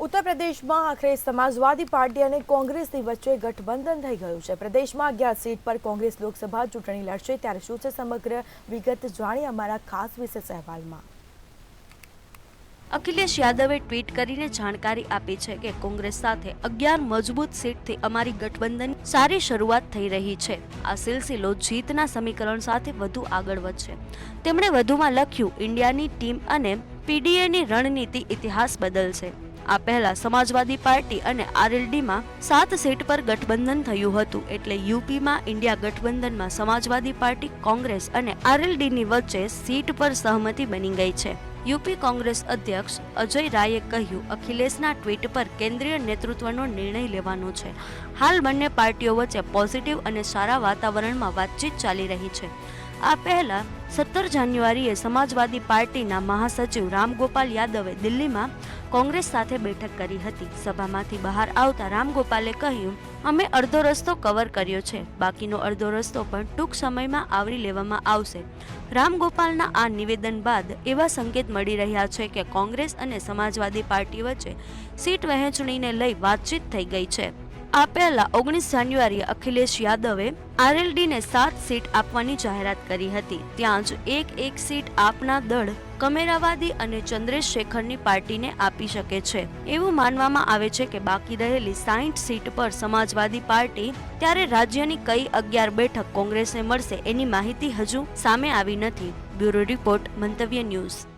उत्तर प्रदेश में आखिर समाजवादी पार्टी और कांग्रेस वच्चे गठबंधन थई गयुं छे। प्रदेश में 11 सीट पर कांग्रेस लोकसभा चूंटणी लड़शे। त्यारे शुं छे समग्र विगत जाणीए अमारा खास विशेष अहेवालमां। अखिलेश यादवे ट्वीट करीने जानकारी आपी छे के कांग्रेस साथे 11 मजबूत सीटथी अमारी गठबंधन सारी शरूआत थई रही छे। आ सिलसिलो जीतना समीकरण साथे वधु आगळ वधशे। તેમણે વધુમાં લખ્યું, ઇન્ડિયાની ટીમ અને પીડીએની રણનીતિ ઇતિહાસ બદલશે। આ પહેલા સમાજવાદી પાર્ટી અને આરએલડીમાં 7 સીટ પર ગઠબંધન થયું હતું, એટલે યુપીમાં ઇન્ડિયા ગઠબંધનમાં સમાજવાદી પાર્ટી, કોંગ્રેસ અને આરએલડીની વચ્ચે સીટ પર સહમતિ બની ગઈ છે। यूपी कांग्रेस अध्यक्ष अजय राये કહ્યું, અખિલેશના ટ્વીટ પર કેન્દ્રીય નેતૃત્વનો નિર્ણય લેવાનો છે। હાલ બંને પાર્ટીઓ વચ્ચે પોઝિટિવ અને સારા વાતાવરણમાં વાતચીત ચાલી રહી છે। આ પહેલા 17 જાન્યુઆરીએ સમાજવાદી પાર્ટીના મહાસચિવ રામગોપાલ યાદવે દિલ્હીમાં કોંગ્રેસ સાથે બેઠક કરી હતી। સભામાંથી બહાર આવતા રામગોપાલે કહ્યું, અમે અડધો રસ્તો કવર કર્યો છે, બાકીનો અડધો રસ્તો પણ ટૂંક સમયમાં આવરી લેવામાં આવશે। રામગોપાલના આ નિવેદન બાદ એવા સંકેત મળી રહ્યા છે કે કોંગ્રેસ અને સમાજવાદી પાર્ટી વચ્ચે સીટ વહેંચણીને લઈ વાતચીત થઈ ગઈ છે। આ પહેલા 19 જાન્યુઆરીએ અખિલેશ યાદવે આરએલડીને 7 સીટ આપવાની જાહેરાત કરી હતી। ત્યાં જ એક સીટ આપના દળ, કમેરાવાદી અને ચંદ્રેશ શેખરની પાર્ટીને આપી શકે છે। એવું માનવામાં આવે છે કે બાકી રહેલી 60 સીટ પર સમાજવાદી પાર્ટી, ત્યારે રાજ્યની કઈ 11 બેઠક કોંગ્રેસને મળશે એની માહિતી હજુ સામે આવી નથી। બ્યુરો રિપોર્ટ, મંતવ્ય ન્યૂઝ।